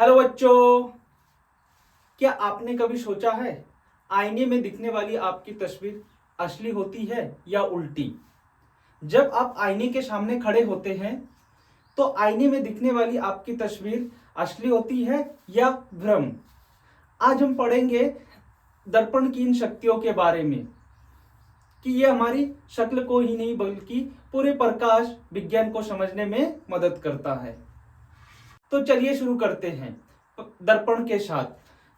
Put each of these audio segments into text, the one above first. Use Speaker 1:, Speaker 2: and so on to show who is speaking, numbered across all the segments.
Speaker 1: Hello बच्चों, क्या आपने कभी सोचा है आईने में दिखने वाली आपकी तस्वीर असली होती है या उल्टी? जब आप आईने के सामने खड़े होते हैं तो आईने में दिखने वाली आपकी तस्वीर असली होती है या भ्रम? आज हम पढ़ेंगे दर्पण की इन शक्तियों के बारे में कि ये हमारी शक्ल को ही नहीं बल्कि पूरे प्रकाश विज्ञान को समझने में मदद करता है। तो चलिए शुरू करते हैं दर्पण के साथ।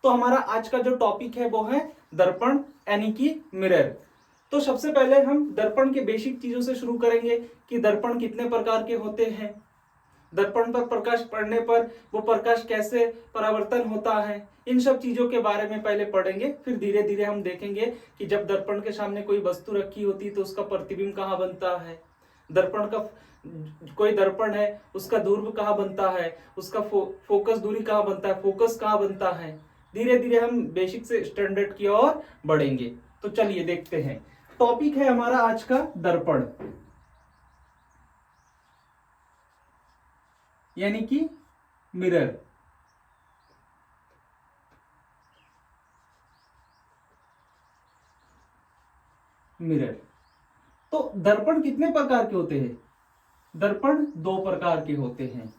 Speaker 1: तो हमारा आज का जो टॉपिक है वो है दर्पण यानी कि मिरर। तो सबसे पहले हम दर्पण के बेसिक चीजों से शुरू करेंगे कि दर्पण कितने प्रकार के होते हैं, दर्पण पर प्रकाश पड़ने पर वो प्रकाश कैसे परावर्तन होता है। इन सब चीजों के बारे में पहले पढ़ेंगे, फिर धीरे धीरे हम देखेंगे कि जब दर्पण के सामने कोई वस्तु रखी होती है तो उसका प्रतिबिंब कहाँ बनता है, दर्पण का कोई दर्पण है उसका ध्रुव कहाँ बनता है, उसका फोकस दूरी कहाँ बनता है, फोकस कहाँ बनता है। धीरे धीरे हम बेसिक से स्टैंडर्ड की ओर बढ़ेंगे। तो चलिए देखते हैं। टॉपिक है हमारा आज का दर्पण यानी कि मिरर। मिरर तो दर्पण कितने प्रकार के होते हैं? दर्पण दो प्रकार के होते हैं।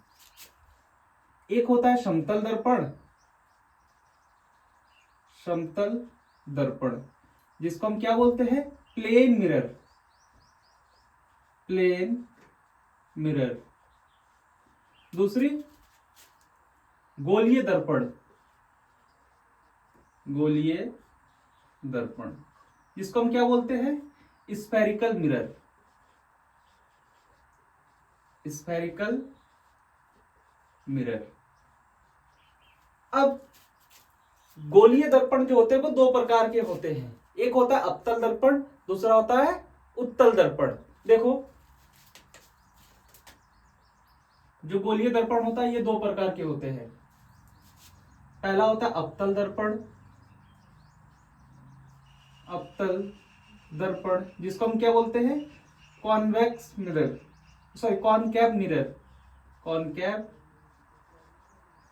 Speaker 1: एक होता है समतल दर्पण, समतल दर्पण जिसको हम क्या बोलते हैं? Plane mirror, plane mirror. दूसरी गोलीय दर्पण, गोलीय दर्पण जिसको हम क्या बोलते हैं? Spherical mirror, spherical mirror. अब गोलीय दर्पण जो होते हैं वो दो प्रकार के होते हैं। एक होता है अवतल दर्पण, दूसरा होता है उत्तल दर्पण। देखो, जो गोलीय दर्पण होता है ये दो प्रकार के होते हैं। पहला होता है अवतल दर्पण, अवतल दर्पण जिसको हम क्या बोलते हैं? Convex mirror, sorry concave mirror, concave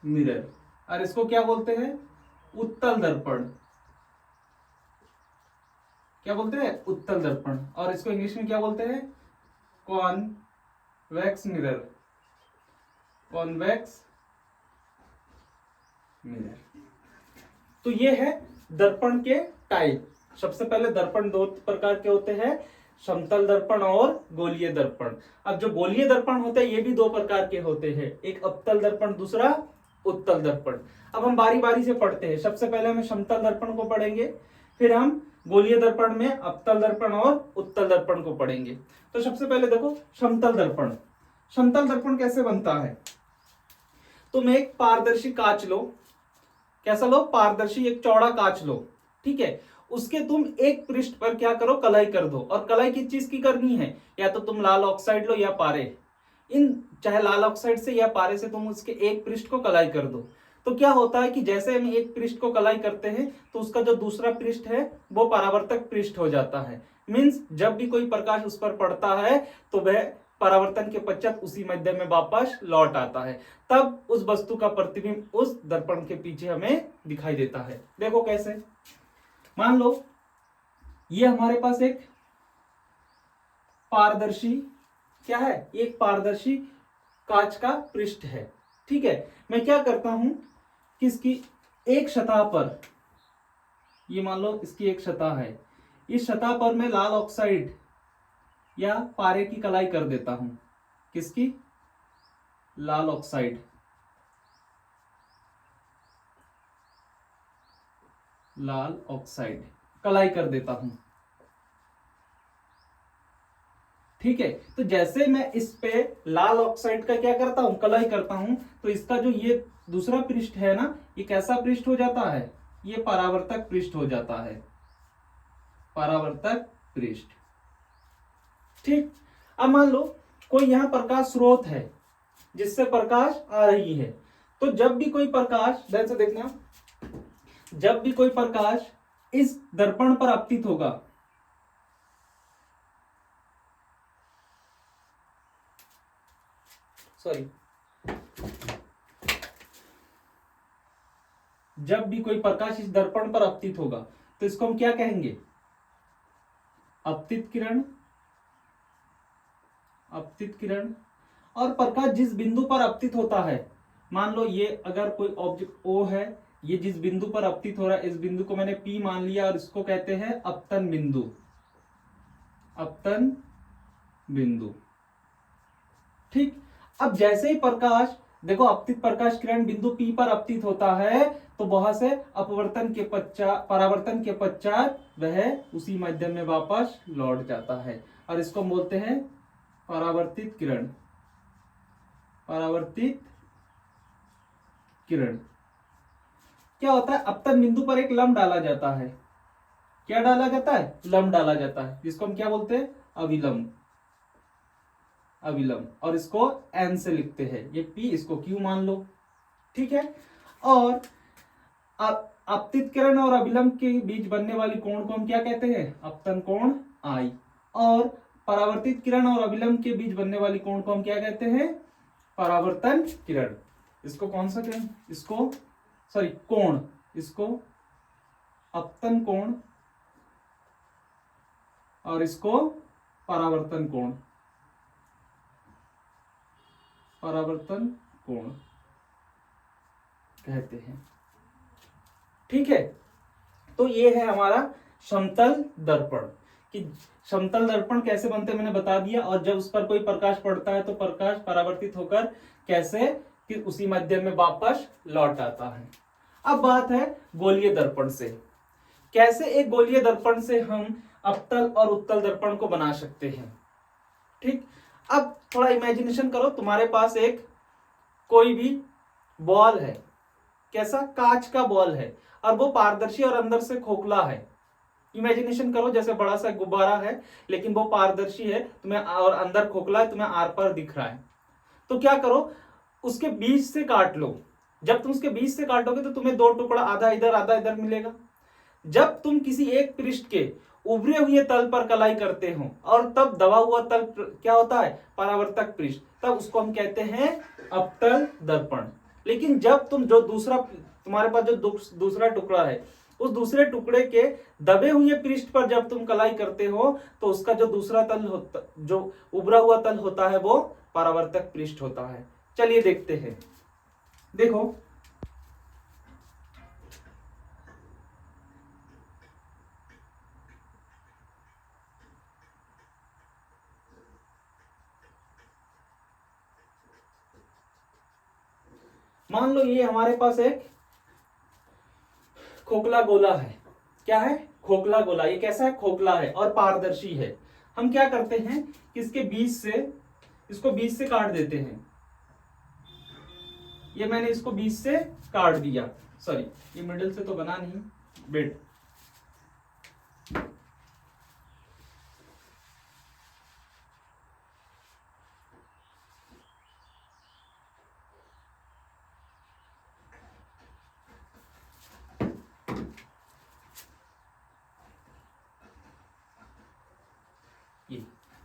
Speaker 1: mirror. और इसको क्या बोलते हैं? उत्तल दर्पण। क्या बोलते हैं? उत्तल दर्पण। और इसको इंग्लिश में क्या बोलते हैं? Convex mirror, convex mirror. तो ये है दर्पण के टाइप। सबसे पहले दर्पण दो प्रकार के होते हैं, समतल दर्पण और गोलीय दर्पण। अब जो गोलीय दर्पण होते हैं ये भी दो प्रकार के होते हैं, एक अवतल दर्पण, दूसरा उत्तल दर्पण। अब हम बारी बारी से पढ़ते हैं। सबसे पहले हम समतल दर्पण को पढ़ेंगे, फिर हम गोलीय दर्पण में अवतल दर्पण और उत्तल दर्पण को पढ़ेंगे। तो सबसे पहले देखो समतल दर्पण। समतल दर्पण कैसे बनता है? तुम एक पारदर्शी कांच लो। कैसा लो? पारदर्शी एक चौड़ा कांच लो, ठीक है। उसके तुम एक पृष्ठ पर क्या करो? कलाई कर दो। और कलाई किस चीज की करनी है? या तो तुम लाल ऑक्साइड लो या पारे। इन चाहे लाल ऑक्साइड से या पारे से तुम उसके एक पृष्ठ को कलाई कर दो। तो क्या होता है कि जैसे हम एक पृष्ठ को कलाई करते हैं तो उसका जो दूसरा पृष्ठ है वो परावर्तक पृष्ठ हो जाता है। मीन्स जब भी कोई प्रकाश उस पर पड़ता है तो वह परावर्तन के पश्चात उसी मध्य में वापस लौट आता है। तब उस वस्तु का प्रतिबिंब उस दर्पण के पीछे हमें दिखाई देता है। देखो कैसे। मान लो ये हमारे पास एक पारदर्शी क्या है? एक पारदर्शी कांच का पृष्ठ है, ठीक है। मैं क्या करता हूं कि इसकी एक सतह पर, ये मान लो इसकी एक सतह है, इस सतह पर मैं लाल ऑक्साइड या पारे की कलाई कर देता हूं। किसकी? लाल ऑक्साइड, लाल ऑक्साइड कलाई कर देता हूं, ठीक है। तो जैसे मैं इस पे लाल ऑक्साइड का क्या करता हूं? कलाई करता हूं, तो इसका जो ये दूसरा पृष्ठ है ना, ये कैसा पृष्ठ हो जाता है? ये परावर्तक पृष्ठ हो जाता है, परावर्तक पृष्ठ, ठीक। अब मान लो कोई यहां प्रकाश स्रोत है जिससे प्रकाश आ रही है। तो जब भी कोई प्रकाश, ध्यान से देखना, जब भी कोई प्रकाश इस दर्पण पर आपतित होगा, सॉरी, जब भी कोई प्रकाश इस दर्पण पर आपतित होगा तो इसको हम क्या कहेंगे? आपतित किरण। आपतित किरण। और प्रकाश जिस बिंदु पर आपतित होता है, मान लो ये अगर कोई ऑब्जेक्ट O है, ये जिस बिंदु पर आपतित हो रहा है, इस बिंदु को मैंने P मान लिया और इसको कहते हैं अपतन बिंदु। अपतन बिंदु। ठीक। अब जैसे ही प्रकाश, देखो आपतित प्रकाश किरण बिंदु P पर आपतित होता है तो वहां से अपवर्तन के पश्चात, परावर्तन के पश्चात वह उसी माध्यम में वापस लौट जाता है और इसको बोलते हैं परावर्तित किरण। परावर्तित किरण। क्या होता है? अपतन बिंदु पर एक लंब डाला जाता है। क्या डाला जाता है? लंब डाला जाता है, जिसको हम क्या बोलते हैं? अविलंब। अविलंब। और इसको n से लिखते हैं, ये P, इसको Q मान लो। ठीक है। और आपतित किरण और अविलंब के बीच बनने वाली कोण को हम क्या कहते हैं? अपतन कोण I। और परावर्तित किरण और अविलंब के बीच बनने वाली कोण को हम क्या कहते हैं? परावर्तन किरण। इसको कौन सा किरण? इसको सॉरी कोण, इसको अपतन कोण और इसको परावर्तन कोण। परावर्तन कोण कहते हैं। ठीक है। तो ये है हमारा समतल दर्पण। कि समतल दर्पण कैसे बनते मैंने बता दिया, और जब उस पर कोई प्रकाश पड़ता है तो प्रकाश परावर्तित होकर कैसे कि उसी माध्यम में वापस लौट आता है। अब बात है गोलीय दर्पण से। कैसे एक गोलीय दर्पण से हम अवतल और उत्तल दर्पण को बना सकते हैं। ठीक। अब थोड़ा इमेजिनेशन करो, तुम्हारे पास एक कोई भी बॉल है, कैसा? कांच का बॉल है, और वो पारदर्शी और अंदर से खोखला है। इमेजिनेशन करो जैसे बड़ा सा गुब्बारा है लेकिन वो पारदर्शी है तुम्हें, और अंदर खोखला है, तुम्हें आर पार दिख रहा है। तो क्या करो, उसके बीच से काट लो। जब तुम उसके बीच से काटोगे तो तुम्हें दो टुकड़ा, आधा इधर मिलेगा। जब तुम किसी एक पृष्ठ के उभरे हुए तल पर कलाई करते हो और तब दबा हुआ तल क्या होता है? परावर्तक पृष्ठ। तब उसको हम कहते हैं अवतल दर्पण। लेकिन जब तुम जो दूसरा, तुम्हारे पास जो दूसरा टुकड़ा है, उस दूसरे टुकड़े के दबे हुए पृष्ठ पर जब तुम कलाई करते हो तो उसका जो दूसरा तल होता, जो उभरा हुआ तल होता है, वो परावर्तक पृष्ठ होता है। चलिए देखते हैं। देखो मान लो ये हमारे पास एक खोखला गोला है। क्या है? खोखला गोला। ये कैसा है? खोखला है और पारदर्शी है। हम क्या करते हैं कि इसके बीच से, इसको बीच से काट देते हैं। ये मैंने इसको बीच से काट दिया, सॉरी ये मिडिल से तो बना नहीं, बेट।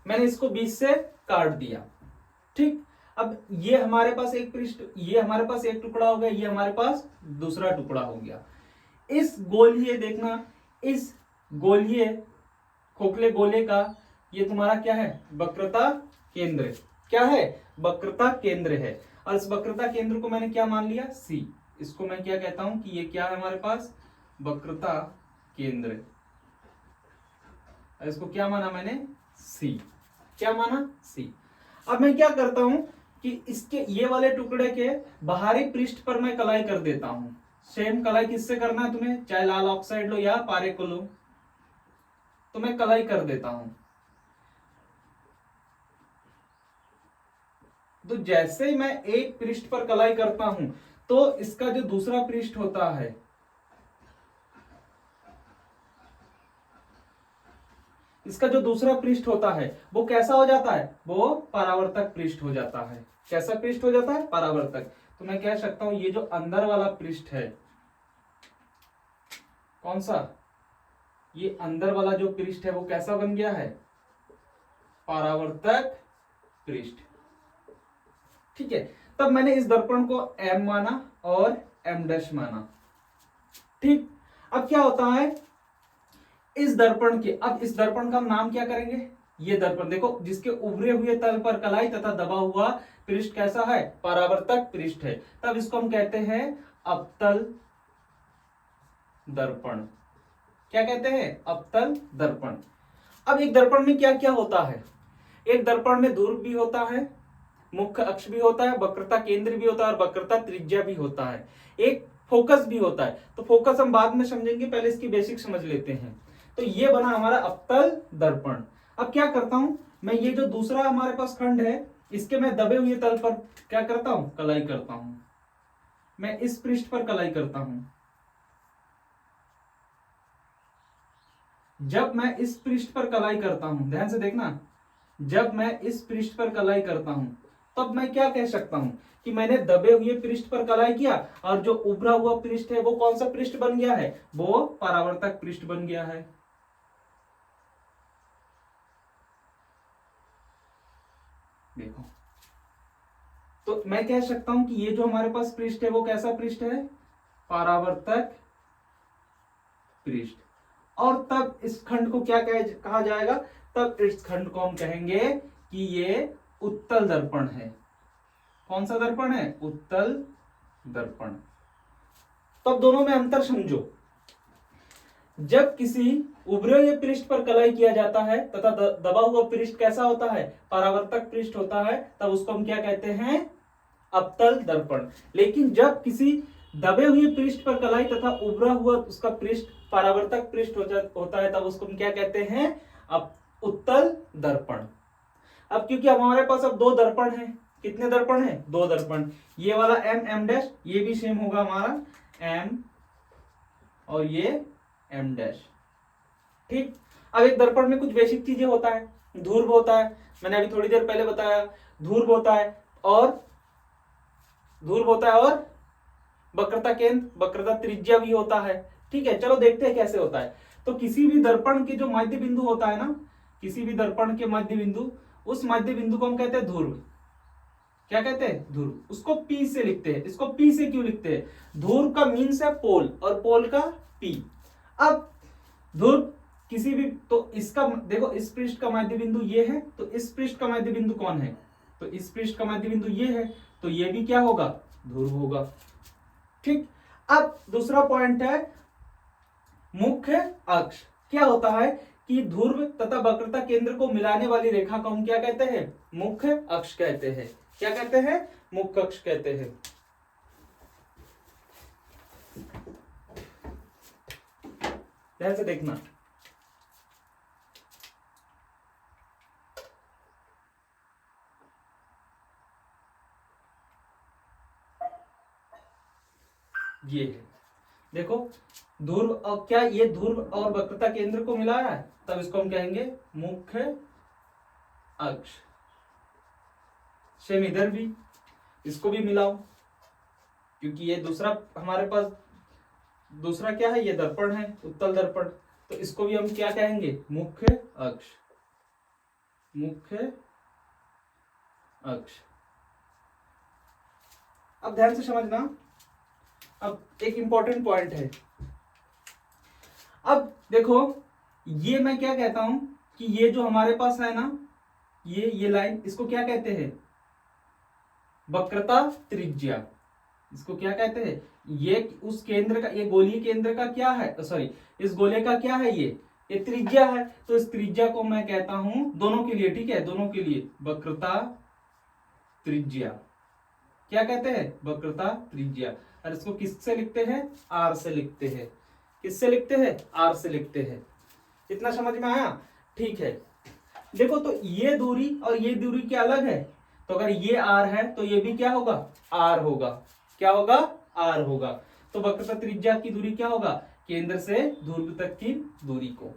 Speaker 1: मैंने इसको बीच से काट दिया। ठीक। अब ये हमारे पास एक पृष्ठ, ये हमारे पास एक टुकड़ा हो गया, ये हमारे पास दूसरा टुकड़ा हो गया। इस गोलीय, देखना, इस गोलीय खोखले गोले का ये तुम्हारा क्या है? वक्रता केंद्र। क्या है? वक्रता केंद्र है। और इस वक्रता केंद्र को मैंने क्या मान लिया? C। इसको मैं क्या कहता हूं कि ये क्या है हमारे पास? वक्रता केंद्र। इसको क्या माना मैंने? C। क्या माना? C। अब मैं क्या करता हूं कि इसके ये वाले टुकड़े के बाहरी पृष्ठ पर मैं कलाई कर देता हूं। सेम कलाई किससे करना है तुम्हें? चाहे लाल ऑक्साइड लो या पारे को लो, तो मैं कलाई कर देता हूं। तो जैसे ही मैं एक पृष्ठ पर कलाई करता हूं तो इसका जो दूसरा पृष्ठ होता है, इसका जो दूसरा पृष्ठ होता है वो कैसा हो जाता है? वो परावर्तक पृष्ठ हो जाता है। कैसा पृष्ठ हो जाता है? परावर्तक। तो मैं कह सकता हूं ये जो अंदर वाला पृष्ठ है, कौन सा? ये अंदर वाला जो पृष्ठ है वो कैसा बन गया है? परावर्तक पृष्ठ। ठीक है। तब मैंने इस दर्पण को M माना और M' माना। ठीक, अब क्या होता है इस दर्पण के, अब इस दर्पण का हम नाम क्या करेंगे, ये दर्पण देखो जिसके उभरे हुए तल पर कलाई तथा दबा हुआ पृष्ठ कैसा है, परावर्तक पृष्ठ है, तब इसको हम कहते हैं अवतल दर्पण। क्या कहते हैं, अवतल दर्पण। अब एक दर्पण में क्या क्या होता है, एक दर्पण में ध्रुव भी होता है, मुख्य अक्ष भी होता है, वक्रता केंद्र भी होता है और वक्रता त्रिज्या भी होता है, एक फोकस भी होता है। तो फोकस हम बाद में समझेंगे, पहले इसकी बेसिक समझ लेते हैं। तो ये बना हमारा अवतल दर्पण। अब क्या करता हूं मैं, ये जो दूसरा हमारे पास खंड है इसके मैं दबे हुए तल पर क्या करता हूं, कलाई करता हूं, मैं इस पृष्ठ पर कलाई करता हूं। जब मैं इस पृष्ठ पर कलाई करता हूं, ध्यान से देखना, जब मैं इस पृष्ठ पर कलाई करता हूं तब मैं क्या कह सकता हूं कि मैंने दबे हुए पृष्ठ पर कलाई किया और जो उभरा हुआ पृष्ठ है वो कौन सा पृष्ठ बन गया है, वो परावर्तक पृष्ठ बन गया है। देखो, तो मैं कह सकता हूं कि ये जो हमारे पास पृष्ठ है वो कैसा पृष्ठ है, परावर्तक पृष्ठ। और तब इस खंड को क्या कहा जाएगा, तब इस खंड को हम कहेंगे कि ये उत्तल दर्पण है। कौन सा दर्पण है, उत्तल दर्पण। तब दोनों में अंतर समझो, जब किसी उभरे हुए पृष्ठ पर कलाई किया जाता है तथा दबा हुआ पृष्ठ कैसा होता है, परावर्तक पृष्ठ होता है, तब उसको हम क्या कहते हैं, अवतल दर्पण। लेकिन जब किसी दबे हुए पृष्ठ पर कलाई तथा उभरा हुआ उसका पृष्ठ परावर्तक पृष्ठ होता है, तब उसको हम क्या कहते हैं, उत्तल दर्पण। अब क्योंकि हमारे पास अब दो दर्पण हैं, कितने दर्पण हैं, दो दर्पण, ये वाला एम एम डैश, ये भी सेम होगा हमारा एम और ये एम डैश। ठीक, अब एक दर्पण में कुछ बेसिक चीजें होता है, ध्रुव होता है, मैंने अभी थोड़ी देर पहले बताया, ध्रुव होता है और वक्रता केंद्र, वक्रता त्रिज्या भी होता है। ठीक है, चलो देखते हैं कैसे होता है। तो किसी भी दर्पण के जो मध्य बिंदु होता है ना, किसी भी दर्पण के मध्य बिंदु, उस मध्य बिंदु को हम कहते हैं ध्रुव। क्या कहते हैं, ध्रुव। उसको P से लिखते हैं। इसको P से क्यों लिखते हैं, ध्रुव का मीन्स है पोल और पोल का P। अब ध्रुव किसी भी, तो इसका देखो, इस पृष्ठ का मध्य बिंदु ये है, तो इस पृष्ठ का मध्य बिंदु कौन है, तो इस पृष्ठ का मध्य बिंदु ये है, तो ये भी क्या होगा, ध्रुव होगा। ठीक, अब दूसरा पॉइंट है मुख्य अक्ष। क्या होता है कि ध्रुव तथा वक्रता केंद्र को मिलाने वाली रेखा को हम क्या कहते हैं, मुख्य अक्ष कहते हैं। क्या कहते हैं, मुख्य अक्ष कहते हैं। ध्यान से देखना, ये है, देखो ध्रुव, और क्या ये ध्रुव और वक्रता केंद्र को मिलाया है, तब इसको हम कहेंगे मुख्य अक्ष। सेम इधर भी, इसको भी मिलाओ, क्योंकि ये दूसरा हमारे पास दूसरा क्या है, ये दर्पण है, उत्तल दर्पण, तो इसको भी हम क्या कहेंगे, मुख्य अक्ष। मुख्य अक्ष। अब ध्यान से समझना, अब एक इंपॉर्टेंट पॉइंट है। अब देखो, ये मैं क्या कहता हूं कि ये जो हमारे पास है ना, ये लाइन, इसको क्या कहते हैं, वक्रता त्रिज्या। इसको क्या कहते हैं, ये उस केंद्र का, ये गोलीय केंद्र का क्या है, सॉरी, इस गोले का क्या है, ये त्रिज्या है। तो इस त्रिज्या को मैं कहता हूं दोनों के लिए, ठीक है, दोनों के लिए वक्रता त्रिज्या। क्या कहते हैं, वक्रता त्रिज्या। और इसको किससे लिखते हैं, आर से लिखते हैं। किससे लिखते हैं, आर से लिखते हैं। इतना समझ में आया, ठीक है। देखो, तो ये दूरी और ये दूरी क्या अलग है, तो अगर ये आर है तो ये भी क्या होगा, आर होगा। क्या होगा, आर होगा। तो वक्रता त्रिज्या की दूरी क्या होगा, केंद्र से ध्रुव तक की दूरी को।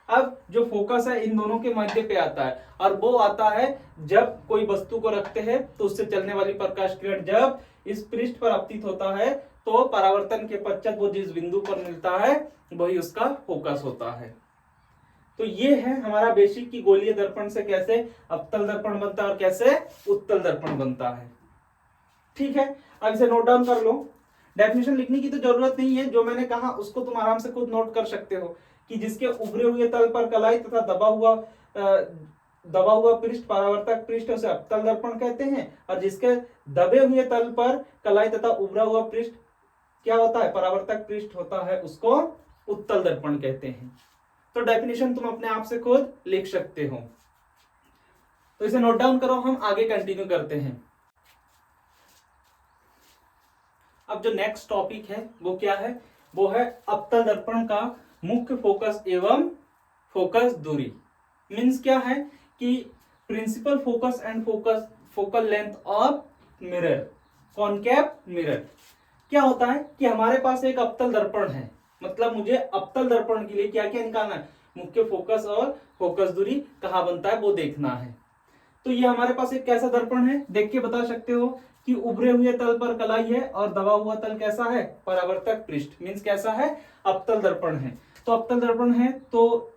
Speaker 1: अब जो फोकस है इन दोनों के मध्य पे आता है, और वो आता है जब कोई वस्तु को रखते हैं तो उससे चलने वाली प्रकाश किरण जब इस पृष्ठ पर आपतित होता है, तो परावर्तन के पश्चात वो जिस बिंदु पर मिलता है वही उसका फोकस होता है। तो ये है हमारा बेसिक की गोलीय दर्पण से कैसे अवतल दर्पण बनता है और कैसे उत्तल दर्पण बनता है। ठीक है, अब इसे नोट डाउन कर लो। डेफिनेशन लिखने की तो जरूरत नहीं है, जो मैंने कहा उसको तुम आराम से खुद नोट कर सकते हो कि जिसके उभरे हुए तल पर कलाई तथा दबा हुआ पृष्ठ परावर्तक पृष्ठ उसे अवतल दर्पण कहते हैं, और जिसके दबे हुए तल पर कलाई तथा उभरा हुआ पृष्ठ क्या होता है, परावर्तक पृष्ठ होता है, उसको उत्तल दर्पण कहते हैं। तो डेफिनेशन तुम अपने आप से खुद लिख सकते हो, तो इसे नोट डाउन करो, हम आगे कंटिन्यू करते हैं। अब जो नेक्स्ट टॉपिक है वो क्या है, वो है अवतल दर्पण का मुख्य फोकस एवं फोकस दूरी। मीन्स क्या है कि principal focus and focal length of mirror, concave mirror. क्या होता है कि हमारे पास एक अवतल दर्पण है, मतलब मुझे अवतल दर्पण के लिए क्या क्या निकालना है, मुख्य फोकस और फोकस दूरी कहाँ बनता है वो देखना है। तो ये हमारे पास एक कैसा दर्पण है, देख के बता सकते हो कि उभरे हुए तल पर कलाई है और दबा हुआ तल कैसा है, परावर्तक पृष्ठ, मीन्स कैसा है, अवतल दर्पण है। तो अवतल दर्पण है तो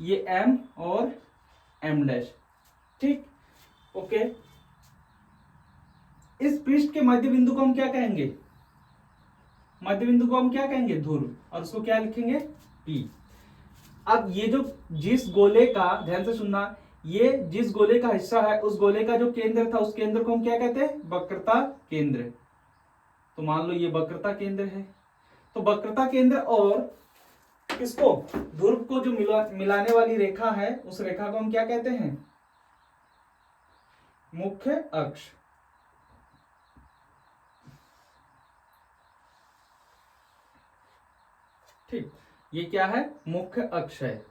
Speaker 1: ये M और M डैश, ठीक, ओके। इस पृष्ठ के मध्य बिंदु को हम क्या कहेंगे, मध्य बिंदु को हम क्या कहेंगे, ध्रुव, और उसको क्या लिखेंगे, P। अब ये जो जिस गोले का, ध्यान से सुनना, ये जिस गोले का हिस्सा है उस गोले का जो केंद्र था उस केंद्र को हम क्या कहते हैं, वक्रता केंद्र। तो मान लो ये वक्रता केंद्र है, तो वक्रता केंद्र और किसको, ध्रुव को जो मिलाने वाली रेखा है उस रेखा को हम क्या कहते हैं, मुख्य अक्ष। ठीक, ये क्या है, मुख्य अक्ष है।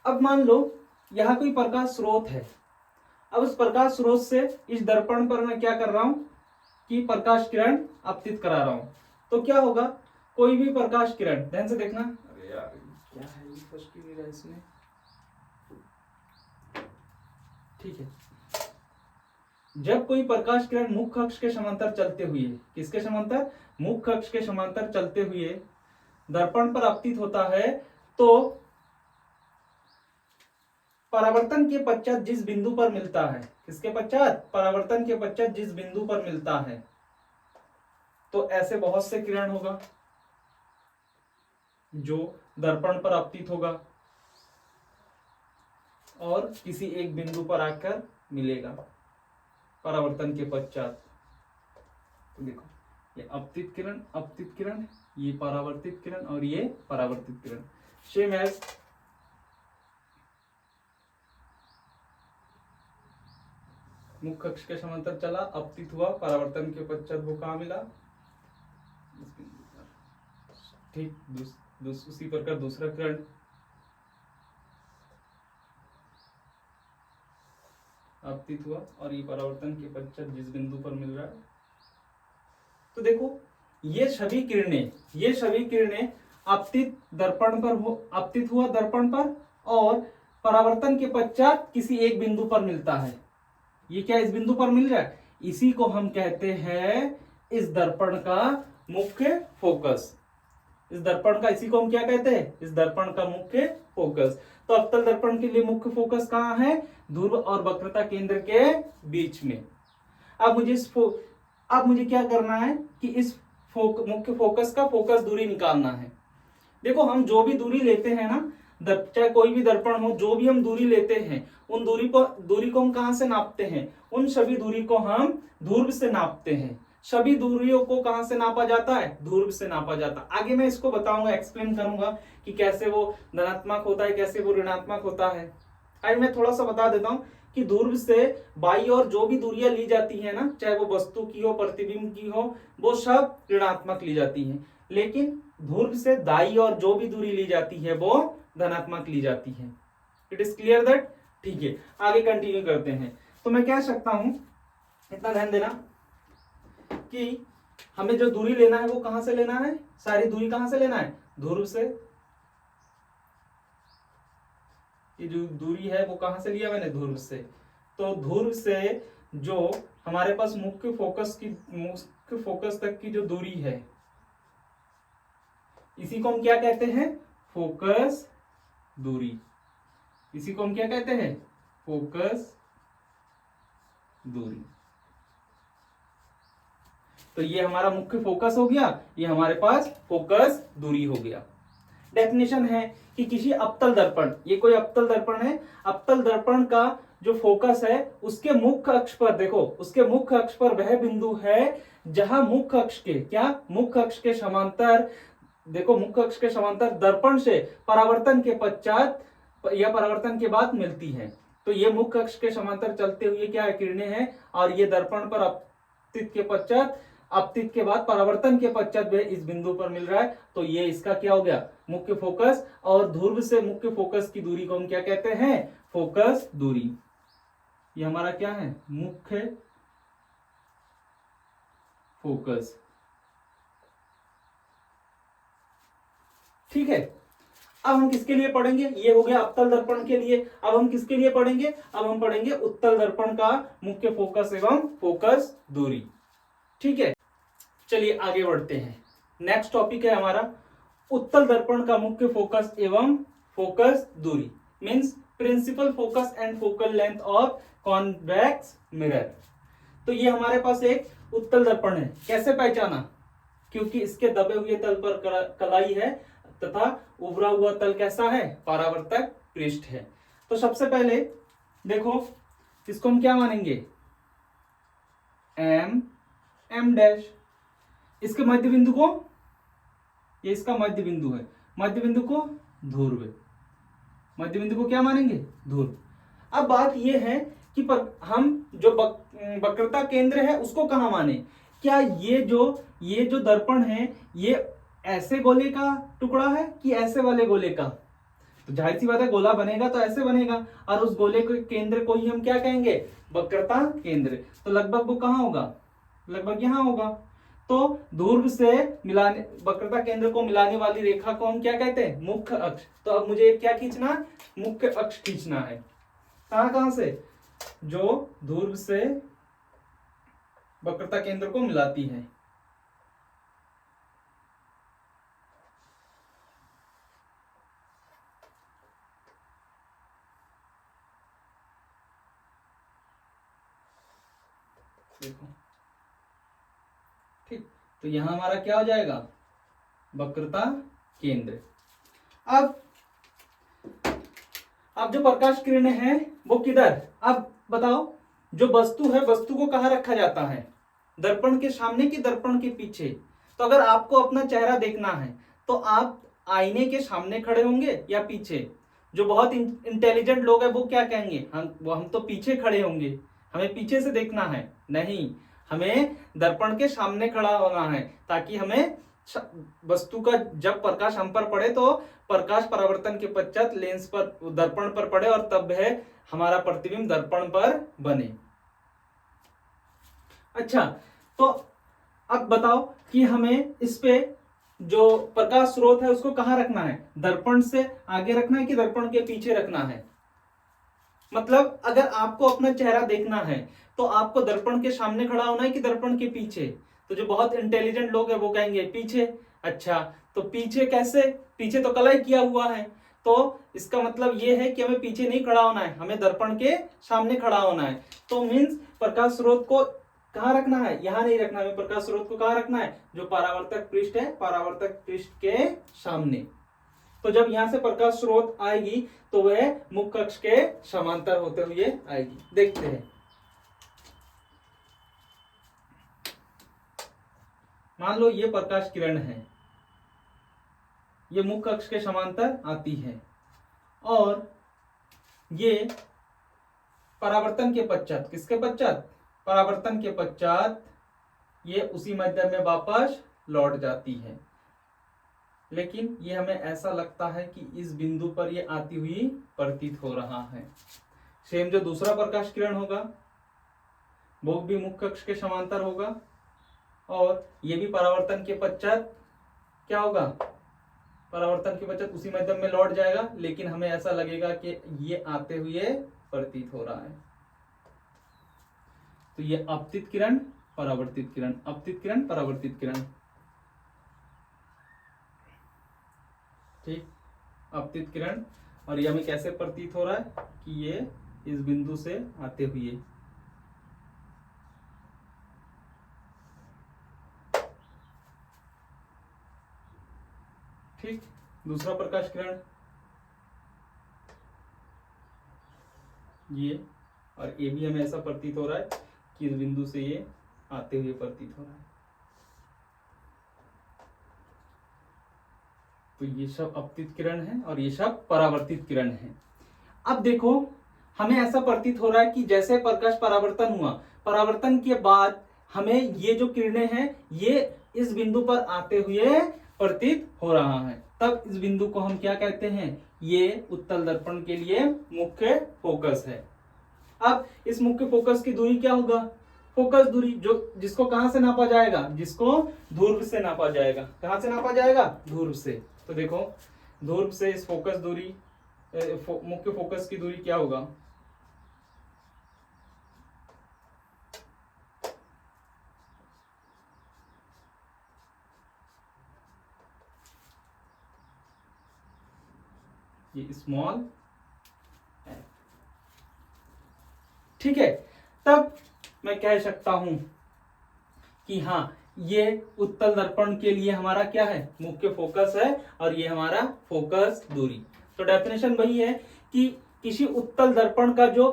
Speaker 1: अब मान लो यहां कोई प्रकाश स्रोत है, अब उस प्रकाश स्रोत से इस दर्पण पर मैं क्या कर रहा हूं कि प्रकाश किरण आपतित करा रहा हूं। तो क्या होगा, कोई भी प्रकाश किरण, ध्यान से देखना, अरे यार क्या है ये, फर्स्ट की नहीं रहा इसमें, ठीक है। जब कोई प्रकाश किरण मुख्य अक्ष के समांतर चलते हुए, किसके समांतर, मुख्य अक्ष के समांतर चलते हुए दर्पण पर आपतित होता है, तो परावर्तन के पश्चात जिस बिंदु पर मिलता है, किसके पश्चात, परावर्तन के पश्चात जिस बिंदु पर मिलता है, तो ऐसे बहुत से किरण होगा जो दर्पण पर आपतित होगा और किसी एक बिंदु पर आकर मिलेगा परावर्तन के पश्चात। तो देखो ये अपतित किरण, ये परावर्तित किरण और ये परावर्तित किरण, सेम एज मुख्य अक्ष के समांतर चला, अपतित हुआ, परावर्तन के पश्चात वो कहां मिला, ठीक। उसी प्रकार दूसरा किरण आपतित हुआ और ये परावर्तन के पश्चात जिस बिंदु पर मिल रहा है। तो देखो ये सभी किरणें आपतित हुआ दर्पण पर और परावर्तन के पश्चात किसी एक बिंदु पर मिलता है। ये क्या इस बिंदु पर मिल रहा है, इसी को हम कहते हैं इस दर्पण का मुख्य फोकस। इसी को हम क्या कहते हैं, इस दर्पण का मुख्य फोकस। तो अवतल दर्पण के लिए मुख्य फोकस कहां है, ध्रुव और वक्रता केंद्र के बीच में। अब मुझे क्या करना है कि इस मुख्य फोकस का फोकस दूरी निकालना है। देखो हम जो भी दूरी लेते हैं ना, चाहे कोई भी दर्पण हो, जो भी हम दूरी लेते हैं उन दूरी को हम कहां से नापते हैं, उन सभी दूरी को हम ध्रुव से नापते हैं। सभी दूरियों को कहां से नापा जाता है, ध्रुव से नापा जाता है। आगे मैं इसको बताऊंगा, एक्सप्लेन करूंगा कि कैसे वो धनात्मक होता है, कैसे वो ऋणात्मक होता है। आज मैं थोड़ा सा बता देता हूं कि ध्रुव से बाई और जो भी दूरियां ली जाती है ना, चाहे वो वस्तु की हो, प्रतिबिंब की हो, वो सब ऋणात्मक ली जाती है। लेकिन ध्रुव से दाई और जो भी दूरी ली जाती है वो धनात्मक ली जाती है। इट इज क्लियर दैट, ठीक है। आगे कंटिन्यू करते हैं। तो मैं कह सकता हूं, इतना ध्यान देना कि हमें जो दूरी लेना है वो कहां से लेना है, सारी दूरी कहां से लेना है, ध्रुव से। ये जो दूरी है वो कहां से लिया मैंने, ध्रुव से। तो ध्रुव से जो हमारे पास मुख्य फोकस तक की जो दूरी है, इसी को हम क्या कहते हैं, फोकस दूरी। इसी को हम क्या कहते हैं, फोकस दूरी। तो ये हमारा मुख्य फोकस हो गया, ये हमारे पास फोकस दूरी हो गया। डेफिनेशन है कि किसी अवतल दर्पण, ये कोई अवतल दर्पण है, अवतल दर्पण का जो फोकस है उसके मुख्य अक्ष पर, देखो उसके मुख्य अक्ष पर वह बिंदु है जहां मुख्य अक्ष के, क्या मुख्य अक्ष के समांतर, देखो मुख्य अक्ष के समांतर दर्पण से परावर्तन के पश्चात या परावर्तन के बाद मिलती है। तो ये मुख्य अक्ष के समांतर चलते हुए क्या है, किरणें हैं, और ये दर्पण पर आपतित के पश्चात, आपतित के बाद परावर्तन के पश्चात वह इस बिंदु पर मिल रहा है। तो ये इसका क्या हो गया, मुख्य फोकस। और ध्रुव से मुख्य फोकस की दूरी को हम क्या कहते हैं, फोकस दूरी। ये हमारा क्या है, मुख्य फोकस। ठीक है, अब हम किसके लिए पढ़ेंगे, ये हो गया अवतल दर्पण के लिए। अब हम किसके लिए पढ़ेंगे, अब हम पढ़ेंगे उत्तल दर्पण का मुख्य फोकस एवं फोकस दूरी। ठीक है, चलिए आगे बढ़ते हैं। नेक्स्ट टॉपिक है हमारा उत्तल दर्पण का मुख्य फोकस एवं फोकस दूरी, means principal focus and focal length of convex mirror. तो ये हमारे पास एक उत्तल दर्पण है। कैसे पहचाना, क्योंकि इसके दबे हुए तल पर कलाई है तथा उभरा हुआ तल कैसा है, परावर्तक पृष्ठ है। तो सबसे पहले देखो इसको हम क्या मानेंगे, एम डैश। इसके मध्य बिंदु को, ये इसका मध्य बिंदु है, मध्य बिंदु को ध्रुव, मध्य बिंदु को क्या मानेंगे, ध्रुव। अब बात यह है कि हम जो वक्रता केंद्र है उसको कहां माने। क्या ये जो दर्पण है ये ऐसे गोले का टुकड़ा है कि ऐसे वाले गोले का, तो जाहिर सी बात है गोला बनेगा तो ऐसे बनेगा, और उस गोले के केंद्र को ही हम क्या कहेंगे, वक्रता केंद्र। तो लगभग वो कहां होगा, लगभग यहां होगा। तो ध्रुव से मिलाने, वक्रता केंद्र को मिलाने वाली रेखा को हम क्या कहते हैं, मुख्य अक्ष। तो अब मुझे क्या खींचना, मुख्य अक्ष खींचना है। कहां से, जो ध्रुव से वक्रता केंद्र को मिलाती है। देखो ठीक, तो यहां हमारा क्या हो जाएगा, वक्रता केंद्र। अब जो प्रकाश किरणें हैं वो किधर, अब बताओ जो वस्तु है, वस्तु को कहां रखा जाता है, दर्पण के सामने कि दर्पण के पीछे। तो अगर आपको अपना चेहरा देखना है तो आप आईने के सामने खड़े होंगे या पीछे। जो बहुत इंटेलिजेंट लोग हैं वो क्या कहेंगे, हम तो पीछे खड़े होंगे, हमें पीछे से देखना है। नहीं, हमें दर्पण के सामने खड़ा होना है, ताकि हमें वस्तु का जब प्रकाश हम पर पड़े तो प्रकाश परावर्तन के पश्चात लेंस पर, दर्पण पर पड़े, और तब है हमारा प्रतिबिंब दर्पण पर बने। अच्छा, तो अब बताओ कि हमें इस पे जो प्रकाश स्रोत है उसको कहां रखना है, दर्पण से आगे रखना है कि दर्पण के पीछे रखना है। मतलब अगर आपको अपना चेहरा देखना है तो आपको दर्पण के सामने खड़ा होना है कि दर्पण के पीछे। तो जो बहुत इंटेलिजेंट लोग हैं वो कहेंगे पीछे। अच्छा, तो पीछे कैसे, पीछे तो कलाई किया हुआ है, तो इसका मतलब ये है कि हमें पीछे नहीं खड़ा होना है, हमें दर्पण के सामने खड़ा होना है। तो मीन्स प्रकाश स्रोत को कहां रखना है, यहां नहीं रखना है, प्रकाश स्रोत को कहां रखना है, जो परावर्तक पृष्ठ है, परावर्तक पृष्ठ के सामने। तो जब यहां से प्रकाश स्रोत आएगी तो वह मुख्य अक्ष के समांतर होते हुए आएगी। देखते हैं, मान लो ये प्रकाश किरण है, ये मुख्य अक्ष के समांतर आती है, और ये परावर्तन के पश्चात, किसके पश्चात, परावर्तन के पश्चात ये उसी माध्यम में वापस लौट जाती है। लेकिन ये हमें ऐसा लगता है कि इस बिंदु पर ये आती हुई प्रतीत हो रहा है। सेम जो दूसरा प्रकाश किरण होगा वो भी मुख्य अक्ष के समांतर होगा, और ये भी परावर्तन के पश्चात क्या होगा, परावर्तन के पश्चात उसी माध्यम में लौट जाएगा, लेकिन हमें ऐसा लगेगा कि ये आते हुए प्रतीत हो रहा है। तो ये आपतित किरण, परावर्तित किरण, आपतित किरण, परावर्तित किरण। ठीक, आपतित किरण, और ये हमें कैसे प्रतीत हो रहा है कि ये इस बिंदु से आते हुए। ठीक, दूसरा प्रकाश किरण ये, और ये भी हमें ऐसा प्रतीत हो रहा है कि इस बिंदु से ये आते हुए प्रतीत हो रहा है। तो ये सब अपतित किरण है और ये सब परावर्तित किरण है। अब देखो, हमें ऐसा प्रतीत हो रहा है कि जैसे प्रकाश परावर्तन हुआ, परावर्तन के बाद हमें ये जो किरणें हैं ये इस बिंदु पर आते हुए प्रतीत हो रहा है। तब इस बिंदु को हम क्या कहते हैं? ये उत्तल दर्पण के लिए मुख्य फोकस है। अब इस मुख्य फोकस की दूरी क्या होगा? फोकस दूरी, जो जिसको कहां से नापा जाएगा? जिसको ध्रुव से नापा जाएगा। कहां से नापा जाएगा? ध्रुव से। तो देखो, ध्रुव से इस फोकस दूरी, मुख्य फोकस की दूरी क्या होगा? ये स्मॉल, ठीक है। तब मैं कह सकता हूं कि हाँ, ये उत्तल दर्पण के लिए हमारा क्या है? मुख्य फोकस है, और ये हमारा फोकस दूरी। तो डेफिनेशन वही है कि किसी उत्तल दर्पण का जो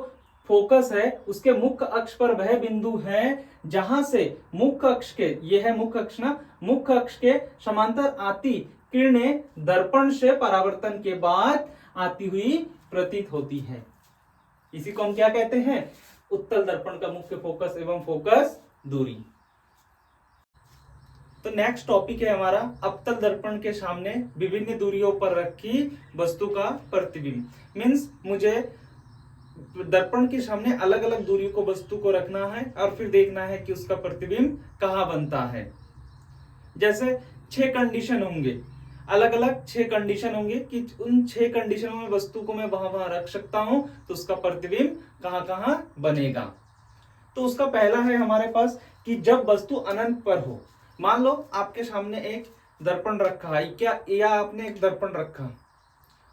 Speaker 1: फोकस है उसके मुख्य अक्ष पर वह बिंदु है जहां से मुख्य अक्ष के, ये है मुख्य अक्ष ना, मुख्य अक्ष के समांतर आती किरणें दर्पण से परावर्तन के बाद आती हुई प्रतीत होती है। इसी को हम क्या कहते हैं? उत्तल दर्पण का मुख्य फोकस एवं फोकस दूरी। तो नेक्स्ट टॉपिक है हमारा अवतल दर्पण के सामने विभिन्न दूरियों पर रखी वस्तु का प्रतिबिंब। मीन्स मुझे दर्पण के सामने अलग अलग दूरियों को वस्तु को रखना है और फिर देखना है कि उसका प्रतिबिंब कहाँ बनता है। जैसे 6 कंडीशन होंगे, अलग अलग 6 कंडीशन होंगे कि उन 6 कंडीशनों में वस्तु को मैं वहां रख सकता हूं तो उसका प्रतिबिंब कहां कहां बनेगा। तो उसका पहला है हमारे पास कि जब वस्तु अनंत पर हो। मान लो आपके सामने एक दर्पण रखा है, क्या या आपने एक दर्पण रखा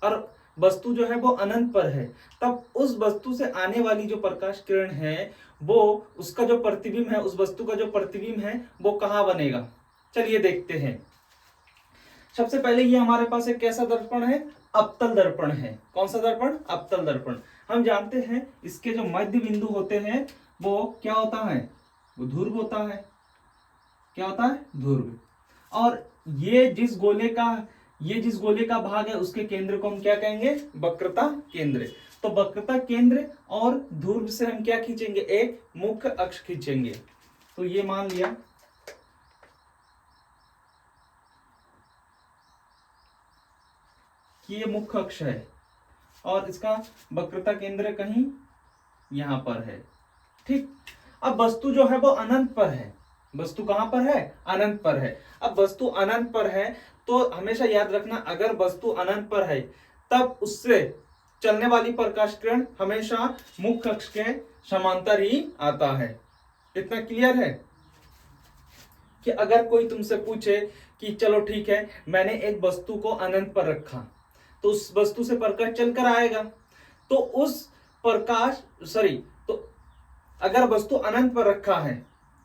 Speaker 1: और वस्तु जो है वो अनंत पर है, तब उस वस्तु से आने वाली जो प्रकाश किरण है वो, उसका जो प्रतिबिंब है, उस वस्तु का जो प्रतिबिंब है वो कहां बनेगा। चलिए देखते हैं। सबसे पहले ये हमारे पास एक कैसा दर्पण है? अवतल दर्पण है। कौन सा दर्पण? अवतल दर्पण। हम जानते हैं इसके जो मध्य बिंदु होते हैं वो क्या होता है? वो ध्रुव होता है। क्या होता है? ध्रुव। और ये जिस गोले का भाग है उसके केंद्र को हम क्या कहेंगे? वक्रता केंद्र। तो वक्रता केंद्र और ध्रुव से हम क्या खींचेंगे? एक मुख्य अक्ष खींचेंगे। तो ये मान लिया कि ये मुख्य अक्ष है और इसका वक्रता केंद्र कहीं यहां पर है। ठीक। अब वस्तु जो है वो अनंत पर है। वस्तु कहां पर है? अनंत पर है। अब वस्तु अनंत पर है तो हमेशा याद रखना, अगर वस्तु अनंत पर है तब उससे चलने वाली प्रकाश किरण हमेशा मुख्य अक्ष के समांतर ही आता है। इतना क्लियर है कि अगर कोई तुमसे पूछे कि चलो ठीक है, मैंने एक वस्तु को अनंत पर रखा तो उस वस्तु से प्रकाश चलकर आएगा, तो उस प्रकाश तो अगर वस्तु अनंत पर रखा है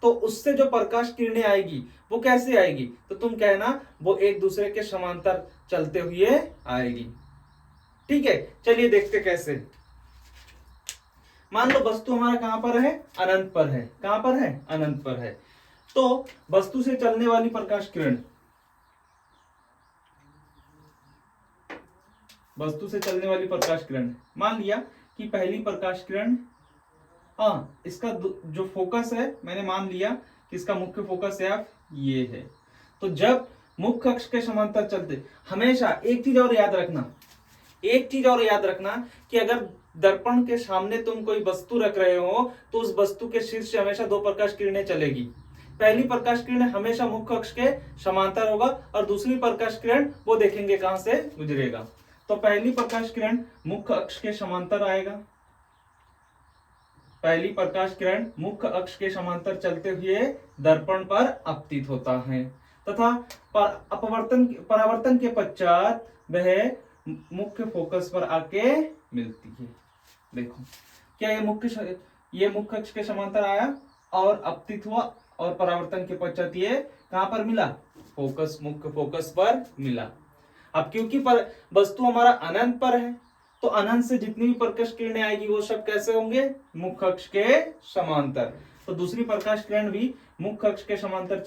Speaker 1: तो उससे जो प्रकाश किरणें आएगी वो कैसे आएगी? तो तुम कहना वो एक दूसरे के समांतर चलते हुए आएगी। ठीक है, चलिए देखते कैसे। मान लो वस्तु हमारा कहां पर है? अनंत पर है। कहां पर है? अनंत पर है। तो वस्तु से चलने वाली प्रकाश किरण, वस्तु से चलने वाली प्रकाश किरण, मान लिया कि पहली प्रकाश किरण, हाँ, इसका जो फोकस है मैंने मान लिया कि इसका मुख्य फोकस है ये है। तो जब मुख्य अक्ष के समांतर चलते, हमेशा एक चीज और याद रखना कि अगर दर्पण के सामने तुम कोई वस्तु रख रहे हो तो उस वस्तु के शीर्ष से हमेशा 2 प्रकाश किरणें चलेगी। पहली प्रकाश किरण हमेशा मुख्य अक्ष के समांतर होगा और दूसरी प्रकाश किरण वो देखेंगे कहां से गुजरेगा। तो पहली प्रकाश किरण मुख्य अक्ष के समांतर आएगा, पहली प्रकाश किरण मुख्य अक्ष के समांतर चलते हुए दर्पण पर अपतित होता है तथा परावर्तन के पश्चात वह मुख्य फोकस पर आके मिलती है। देखो, क्या ये मुख्य अक्ष के समांतर आया और अपतित हुआ और परावर्तन के पश्चात ये कहां पर मिला? मुख्य फोकस पर मिला। अब क्योंकि वस्तु हमारा अनंत पर है तो अनंत से जितनी भी प्रकाश किरणें आएगी वो सब कैसे होंगे? मुख्य अक्ष के समांतर। तो दूसरी प्रकाश किरण भी मुख्य अक्ष के समांतर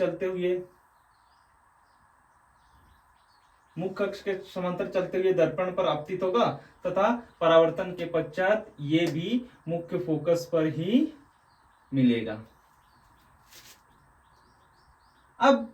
Speaker 1: चलते हुए दर्पण पर आपतित होगा तथा परावर्तन के पश्चात ये भी मुख्य फोकस पर ही मिलेगा। अब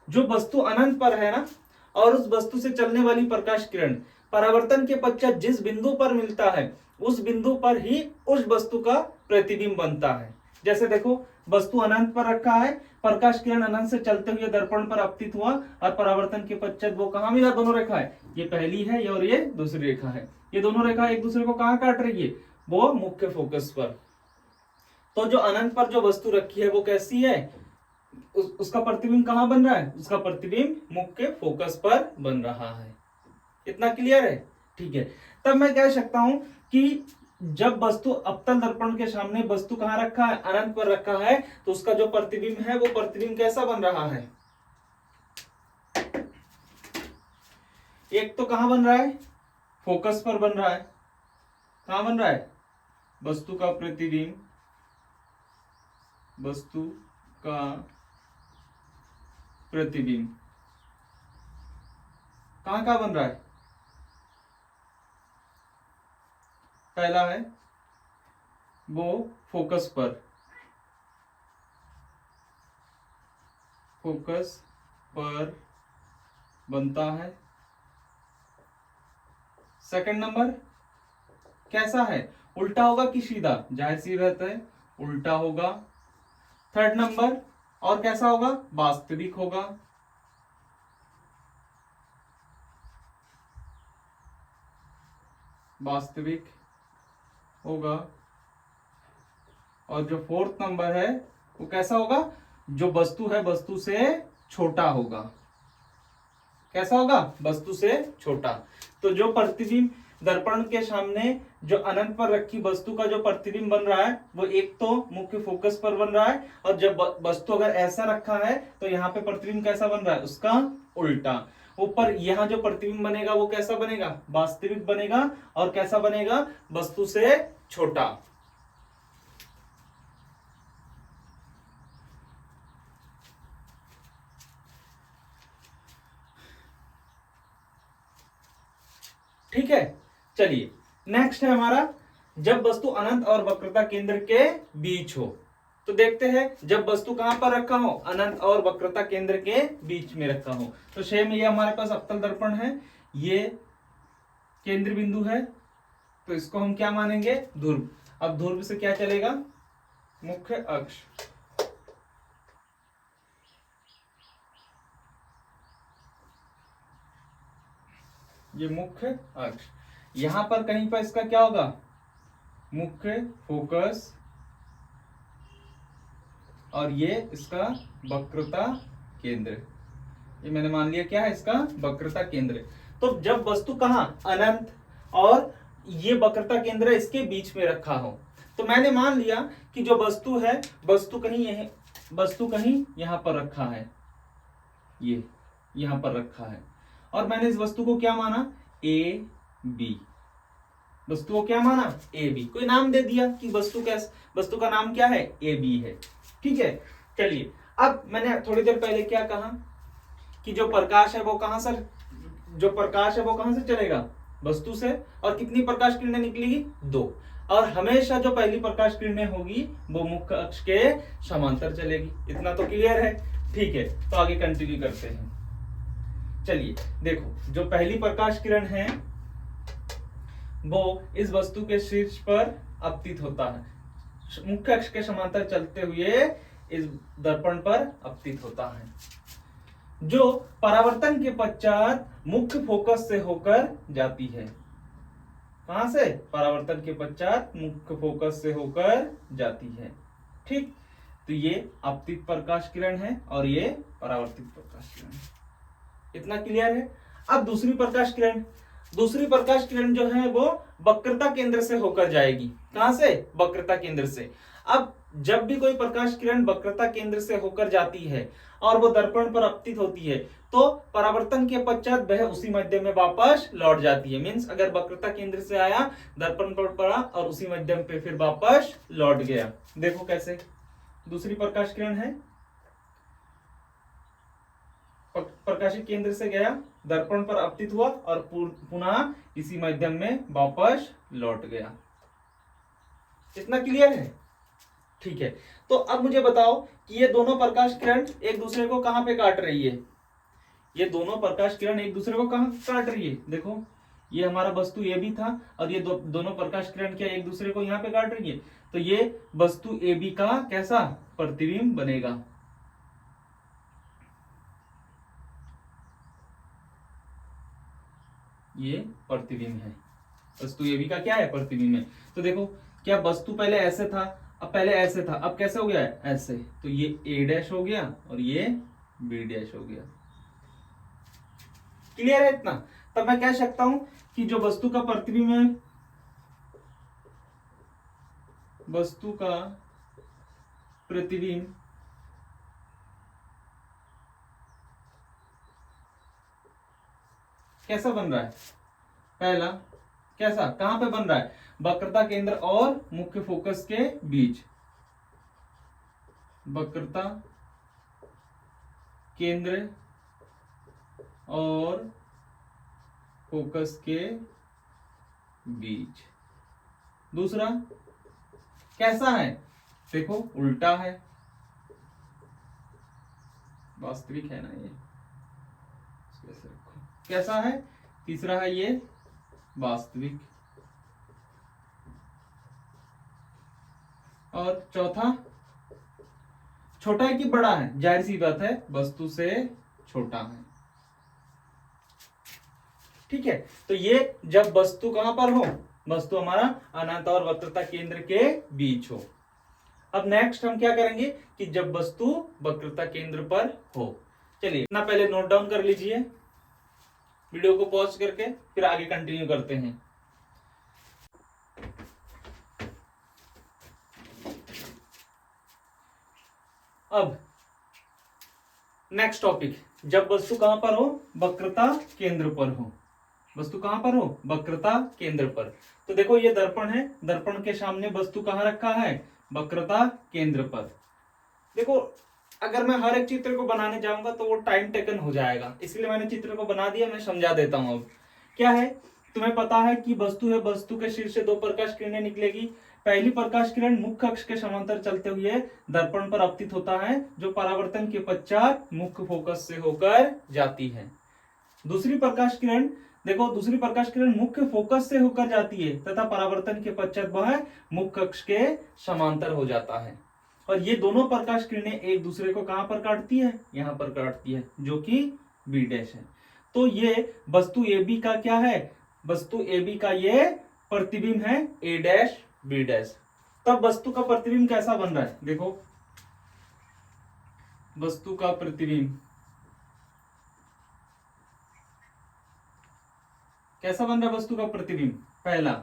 Speaker 1: जो वस्तु अनंत पर है ना, और उस वस्तु से चलने वाली प्रकाश किरण परावर्तन के पश्चात जिस बिंदु पर मिलता है उस बिंदु पर ही उस वस्तु का प्रतिबिंब बनता है। जैसे देखो, वस्तु अनंत पर रखा है, प्रकाश किरण अनंत से चलते हुए दर्पण पर आपतित हुआ और परावर्तन के पश्चात वो कहां मिला? दोनों रेखाएं, ये पहली है और ये दूसरी रेखा है। ये दोनों रेखा एक दूसरे को कहां काट रही है? वो मुख्य फोकस पर। तो जो अनंत पर जो वस्तु रखी है वो कैसी है? उसका प्रतिबिंब कहां बन रहा है? उसका प्रतिबिंब मुख्य फोकस पर बन रहा है। इतना क्लियर है? ठीक है। तब मैं कह सकता हूं कि जब वस्तु अवतल दर्पण के सामने वस्तु कहां रखा है? अनंत पर रखा है, तो उसका जो प्रतिबिंब है वो प्रतिबिंब कैसा बन रहा है? एक तो कहां बन रहा है? फोकस पर बन रहा है। कहां बन रहा है? वस्तु का प्रतिबिंब कहां कहां बन रहा है? पहला है वो फोकस पर बनता है। सेकंड नंबर कैसा है? उल्टा होगा कि सीधा? जाहिर सी बात है उल्टा होगा। थर्ड नंबर और कैसा होगा? वास्तविक होगा। और जो फोर्थ नंबर है वो कैसा होगा? जो वस्तु है वस्तु से छोटा होगा। कैसा होगा? वस्तु से छोटा। तो जो प्रतिबिंब दर्पण के सामने जो अनंत पर रखी वस्तु का जो प्रतिबिंब बन रहा है वो एक तो मुख्य फोकस पर बन रहा है, और जब वस्तु अगर ऐसा रखा है तो यहाँ पे प्रतिबिंब कैसा बन रहा है? उसका उल्टा। ऊपर यहाँ जो प्रतिबिंब बनेगा वो कैसा बनेगा? वास्तविक बनेगा। और कैसा बनेगा? वस्तु से छोटा। ठीक है, चलिए नेक्स्ट है हमारा जब वस्तु अनंत और वक्रता केंद्र के बीच हो। तो देखते हैं जब वस्तु कहां पर रखा हो? अनंत और वक्रता केंद्र के बीच में रखा हो। तो सेम ये हमारे पास अवतल दर्पण है, ये केंद्र बिंदु है, तो इसको हम क्या मानेंगे? ध्रुव। अब ध्रुव से क्या चलेगा? मुख्य अक्ष। ये मुख्य अक्ष। यहां पर कहीं पर इसका क्या होगा? मुख्य फोकस, और ये इसका वक्रता केंद्र। ये मैंने मान लिया क्या है? इसका वक्रता केंद्र। तो जब वस्तु कहां? अनंत, और ये वक्रता केंद्र इसके बीच में रखा हो, तो मैंने मान लिया कि जो वस्तु है वस्तु कहीं यहां पर रखा है, ये यहां पर रखा है, और मैंने इस वस्तु को क्या माना? A B. वस्तु को क्या माना? A B. कोई नाम दे दिया कि वस्तु का नाम क्या है? ए बी है। ठीक है, चलिए अब मैंने थोड़ी देर पहले क्या कहा कि जो प्रकाश है वो कहां से चलेगा? वस्तु से। और कितनी प्रकाश किरणें निकलेगी? 2। और हमेशा जो पहली प्रकाश किरणें होगी वो मुख्य अक्ष के समांतर चलेगी। इतना तो क्लियर है? ठीक है, तो आगे कंटिन्यू करते हैं। चलिए देखो, जो पहली प्रकाश किरण है वो इस वस्तु के शीर्ष पर आपतित होता है, मुख्य अक्ष के समांतर चलते हुए इस दर्पण पर आपतित होता है, जो परावर्तन के पश्चात मुख्य फोकस से होकर जाती है। कहां से? परावर्तन के पश्चात मुख्य फोकस से होकर जाती है। ठीक, तो ये आपतित प्रकाश किरण है और ये परावर्तित प्रकाश किरण है। इतना क्लियर है? अब दूसरी प्रकाश किरण, दूसरी प्रकाश किरण जो है वो वक्रता केंद्र से होकर जाएगी। कहां से? वक्रता केंद्र से। अब जब भी कोई प्रकाश किरण वक्रता केंद्र से होकर जाती है और वो दर्पण पर आपतित होती है तो परावर्तन के पश्चात वह उसी माध्यम में वापस लौट जाती है। मींस अगर वक्रता केंद्र से आया, दर्पण पर पड़ा और उसी माध्यम पे फिर वापस लौट गया। देखो कैसे। दूसरी प्रकाश किरण है, प्रकाशित केंद्र से गया, दर्पण पर आपतित हुआ और पुनः इसी माध्यम में वापस लौट गया। इतना क्लियर है? ठीक है। तो अब मुझे बताओ कि ये दोनों प्रकाश किरण एक दूसरे को कहां पे काट रही है? ये दोनों प्रकाश किरण एक दूसरे को कहां काट रही है? देखो, ये हमारा वस्तु ए बी था और ये दोनों प्रकाश किरण क्या एक दूसरे को यहां पे काट रही है। तो ये वस्तु ए बी का कैसा प्रतिबिंब बनेगा? ये प्रतिबिंब है। वस्तु ए बी का क्या है? प्रतिबिंब है। तो देखो, क्या वस्तु पहले ऐसे था, अब पहले ऐसे था, अब कैसे हो गया है? ऐसे। तो ये ए डैश हो गया और ये बी डैश हो गया। क्लियर है इतना? तब मैं कह सकता हूं कि जो वस्तु का प्रतिबिंब है, वस्तु का प्रतिबिंब कैसा बन रहा है? पहला कैसा, कहां पे बन रहा है? वक्रता केंद्र और मुख्य फोकस के बीच। वक्रता केंद्र और फोकस के बीच। दूसरा कैसा है? देखो, उल्टा है। वास्तविक है ना ये? कैसा है? तीसरा है ये वास्तविक। और चौथा छोटा है कि बड़ा है? जाहिर सी बात है, वस्तु से छोटा है। ठीक है। तो ये जब वस्तु कहां पर हो? वस्तु हमारा अनंत और वक्रता केंद्र के बीच हो। अब नेक्स्ट हम क्या करेंगे कि जब वस्तु वक्रता केंद्र पर हो। चलिए इतना पहले नोट डाउन कर लीजिए, वीडियो को पॉज करके फिर आगे कंटिन्यू करते हैं। अब नेक्स्ट टॉपिक, जब वस्तु कहां पर हो? वक्रता केंद्र पर हो। वस्तु कहां पर हो? वक्रता केंद्र पर। तो देखो, ये दर्पण है, दर्पण के सामने वस्तु कहां रखा है? वक्रता केंद्र पर। देखो, अगर मैं हर एक चित्र को बनाने जाऊंगा तो वो टाइम टेकन हो जाएगा, इसलिए मैंने चित्र को बना दिया। मैं समझा देता हूं। अब क्या है, तुम्हें पता है कि वस्तु है, वस्तु के शीर्ष से दो प्रकाश किरणें निकलेगी। पहली प्रकाश किरण मुख्य अक्ष के समांतर चलते हुए दर्पण पर आपतित होता है, जो परावर्तन के पश्चात मुख्य फोकस से होकर जाती है। दूसरी प्रकाश किरण, देखो, दूसरी प्रकाश किरण मुख्य फोकस से होकर जाती है तथा परावर्तन के पश्चात वह मुख्य अक्ष के समांतर हो जाता है। और ये दोनों प्रकाश किरणें एक दूसरे को कहां पर काटती है? यहां पर काटती है, जो कि बी डैश है। तो ये वस्तु ए बी का क्या है? वस्तु ए बी का ये प्रतिबिंब है, ए डैश बी डैश। तब वस्तु का प्रतिबिंब कैसा बन रहा है? देखो, वस्तु का प्रतिबिंब कैसा बन रहा है? वस्तु का प्रतिबिंब पहला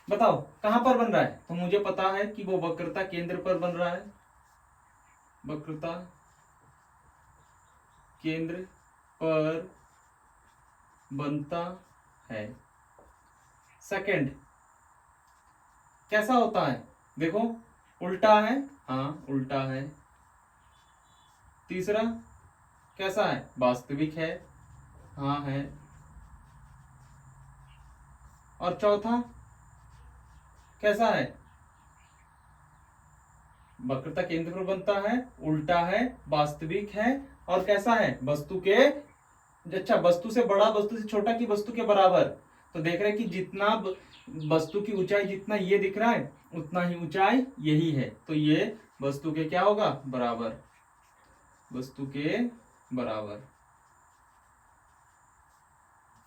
Speaker 1: बताओ कहां पर बन रहा है? तो मुझे पता है कि वो वक्रता केंद्र पर बन रहा है। वक्रता केंद्र पर बनता है। सेकंड कैसा होता है? देखो, उल्टा है, हाँ उल्टा है। तीसरा कैसा है? वास्तविक है, हाँ है। और चौथा कैसा है? वक्रता केंद्र पर बनता है, उल्टा है, वास्तविक है और कैसा है? वस्तु के, अच्छा, वस्तु से बड़ा, वस्तु से छोटा कि वस्तु के बराबर। तो देख रहे हैं कि जितना वस्तु की ऊंचाई, जितना ये दिख रहा है उतना ही ऊंचाई यही है। तो ये वस्तु के क्या होगा? बराबर। वस्तु के बराबर।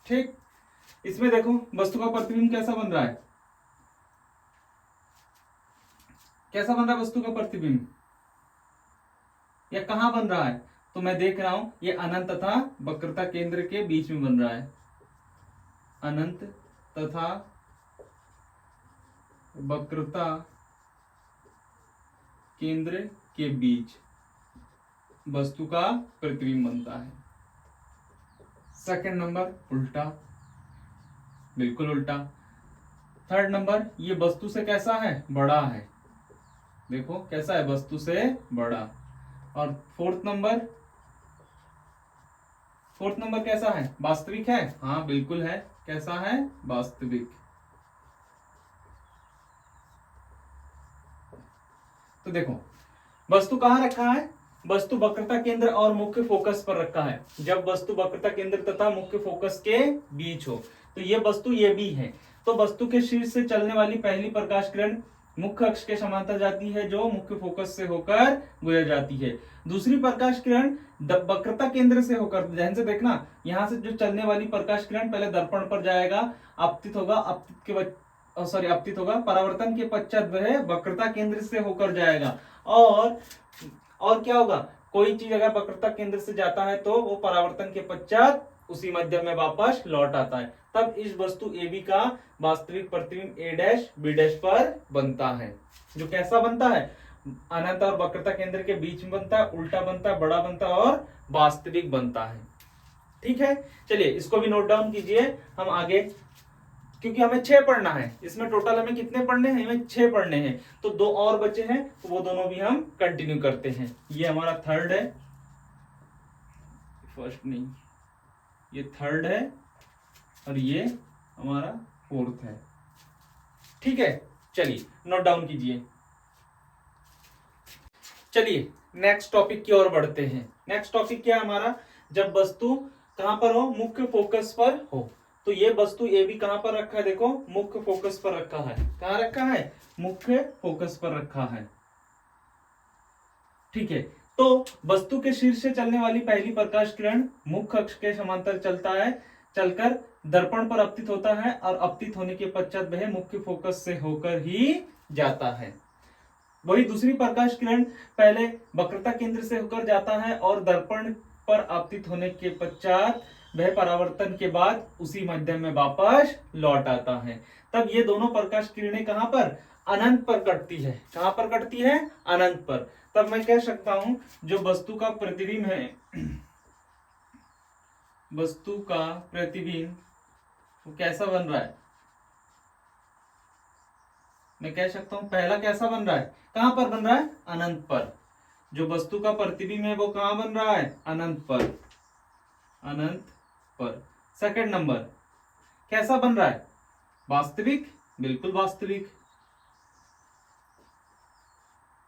Speaker 1: ठीक। इसमें देखो वस्तु का प्रतिबिंब कैसा बन रहा है? कैसा बन रहा है वस्तु का प्रतिबिंब? या कहां बन रहा है? तो मैं देख रहा हूं ये अनंत तथा वक्रता केंद्र के बीच में बन रहा है। अनंत तथा वक्रता केंद्र के बीच वस्तु का प्रतिबिंब बनता है। सेकंड नंबर उल्टा, बिल्कुल उल्टा। थर्ड नंबर ये वस्तु से कैसा है, बड़ा है, देखो कैसा है, वस्तु से बड़ा। और फोर्थ नंबर कैसा है, वास्तविक है, हाँ बिल्कुल है, कैसा है, वास्तविक। तो देखो वस्तु कहाँ रखा है, वस्तु वक्रता केंद्र और मुख्य फोकस पर रखा है। जब वस्तु वक्रता केंद्र तथा मुख्य फोकस के बीच हो तो ये वस्तु ये भी है। तो वस्तु के शीर्ष से चलने वाली पहली प्रकाश किरण मुख्य अक्ष के समांतर जाती है जो मुख्य फोकस से होकर गुजर जाती है। दूसरी प्रकाश किरण वक्रता केंद्र से होकर, ध्यान से देखना, यहां से जो चलने वाली प्रकाश किरण पहले दर्पण पर जाएगा, आपतित होगा, परावर्तन के पश्चात वह वक्रता केंद्र से होकर जाएगा। और क्या होगा, कोई चीज अगर वक्रता केंद्र से जाता है तो वो परावर्तन के पश्चात उसी मध्य में वापस लौट आता है। तब इस वस्तु AB का वास्तविक प्रतिबिंब A', B' पर बनता है। जो कैसा बनता है, अनंत और वक्रता केंद्र के बीच में बनता है, उल्टा बनता है, बड़ा बनता है और वास्तविक बनता है। ठीक है, चलिए इसको भी नोट डाउन कीजिए। हम आगे, क्योंकि हमें 6 पढ़ना है, इसमें टोटल हमें कितने पढ़ने हैं, हमें 6 पढ़ने हैं, तो 2 और बचे हैं, तो वो दोनों भी हम कंटिन्यू करते हैं। ये हमारा थर्ड है, फर्स्ट नहीं, ये थर्ड है और ये हमारा फोर्थ है। ठीक है, चलिए नोट डाउन कीजिए। चलिए नेक्स्ट टॉपिक की ओर बढ़ते हैं। नेक्स्ट टॉपिक क्या है हमारा, जब वस्तु कहां पर हो, मुख्य फोकस पर हो। तो ये वस्तु AB कहां पर रखा है, देखो मुख्य फोकस पर रखा है। कहां रखा है, मुख्य फोकस पर रखा है। ठीक है, तो वस्तु के शीर्ष से चलने वाली पहली प्रकाश किरण मुख्य अक्ष के समांतर चलता है, चलकर दर्पण पर अपतित होता है और अपतित होने के पश्चात वह मुख्य फोकस से होकर ही जाता है। वही दूसरी प्रकाश किरण पहले वक्रता केंद्र से होकर जाता है और दर्पण पर आपतित होने के पश्चात वह परावर्तन के बाद उसी माध्यम में वापस लौट आता है। तब ये दोनों प्रकाश किरणें कहां पर, अनंत पर कटती है। कहां पर कटती है, अनंत पर। तब मैं कह सकता हूं जो वस्तु का प्रतिबिंब है, वस्तु का प्रतिबिंब वो कैसा बन रहा है, मैं कह सकता हूं पहला कैसा बन रहा है, कहां पर बन रहा है, अनंत पर। जो वस्तु का प्रतिबिंब है वो कहां बन रहा है, अनंत पर, अनंत पर। सेकंड नंबर कैसा बन रहा है, वास्तविक, बिल्कुल वास्तविक।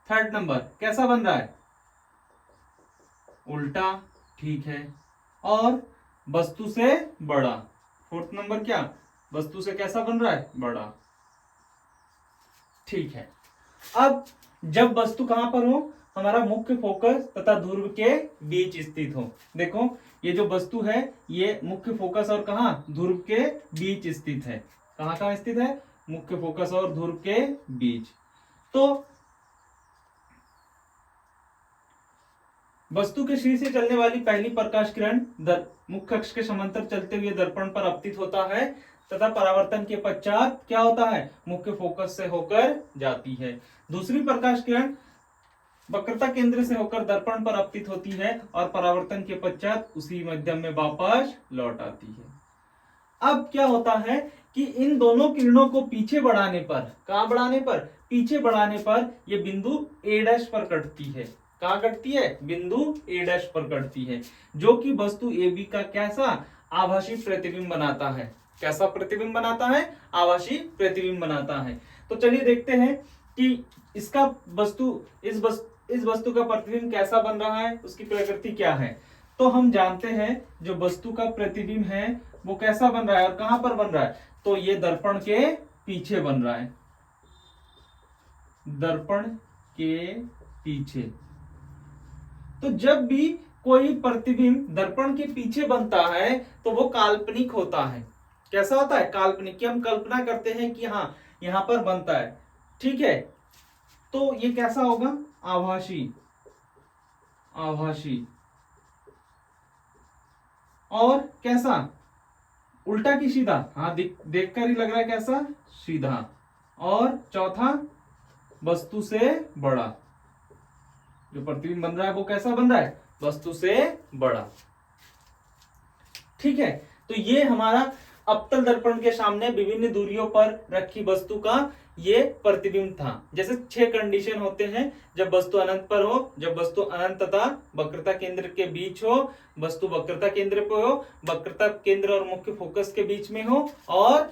Speaker 1: थर्ड नंबर कैसा बन रहा है, उल्टा, ठीक है। और वस्तु से बड़ा। फोर्थ नंबर क्या, वस्तु से कैसा बन रहा है, बड़ा, ठीक है। अब जब वस्तु कहां पर हो, हमारा मुख्य फोकस तथा ध्रुव के बीच स्थित हो। देखो ये जो वस्तु है ये मुख्य फोकस और कहां, ध्रुव के बीच स्थित है। कहां कहां स्थित है, मुख्य फोकस और ध्रुव के बीच। तो वस्तु के शीर्ष से चलने वाली पहली प्रकाश किरण मुख्य अक्ष के समांतर चलते हुए दर्पण पर अपतित होता है तथा परावर्तन के पश्चात क्या होता है, मुख्य फोकस से होकर जाती है। दूसरी प्रकाश किरण वक्रता केंद्र से होकर दर्पण पर अपतित होती है और परावर्तन के पश्चात उसी मध्यम में वापस लौट आती है। अब क्या होता है कि इन दोनों किरणों को पीछे बढ़ाने पर, कहां बढ़ाने पर, पीछे बढ़ाने पर यह बिंदु A' पर कटती है। कहां कटती है, बिंदु A' पर कटती है, जो कि वस्तु AB का कैसा, आभासी प्रतिबिंब बनाता है। कैसा प्रतिबिंब बनाता है, आभासी प्रतिबिंब बनाता है। तो चलिए देखते हैं कि इसका इस वस्तु का प्रतिबिंब कैसा बन रहा है, उसकी प्रकृति क्या है। तो हम जानते हैं जो वस्तु का प्रतिबिंब है वो कैसा बन रहा है और कहां पर बन रहा है, तो ये दर्पण के पीछे बन रहा है, दर्पण के पीछे। तो जब भी कोई प्रतिबिंब दर्पण के पीछे बनता है तो वो काल्पनिक होता है। कैसा होता है, काल्पनिक, कि हम कल्पना करते हैं कि हाँ यहां पर बनता है, ठीक है। तो ये कैसा होगा, आभासी, आभासी। और कैसा, उल्टा की सीधा? हाँ, देखकर ही लग रहा है कैसा, सीधा। और चौथा, वस्तु से बड़ा। जो प्रतिबिंब बन रहा है वो कैसा बन रहा है, वस्तु से बड़ा। ठीक है, तो ये हमारा अवतल दर्पण के सामने विभिन्न दूरियों पर रखी वस्तु का ये प्रतिबिंब था। जैसे 6 कंडीशन होते हैं, जब वस्तु अनंत पर हो, जब वस्तु अनंत तथा वक्रता केंद्र के बीच हो, वस्तु वक्रता केंद्र पर हो, वक्रता केंद्र और मुख्य फोकस के बीच में हो, और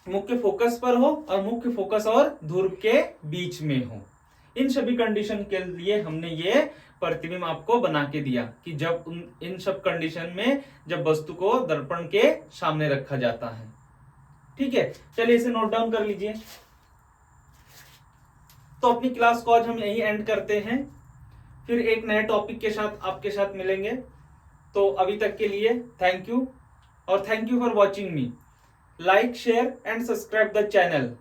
Speaker 1: मुख्य फोकस पर हो, और मुख्य फोकस और ध्रुव के बीच में हो। इन सभी कंडीशन के लिए हमने ये प्रतिबिंब आपको बना के दिया कि जब इन सब कंडीशन में जब वस्तु को दर्पण के सामने रखा जाता है। ठीक है, चलिए इसे नोट डाउन कर लीजिए। तो अपनी क्लास को आज हम यही एंड करते हैं, फिर एक नए टॉपिक के साथ आपके साथ मिलेंगे। तो अभी तक के लिए थैंक यू, और thank you for watching me. Like, share and subscribe the channel.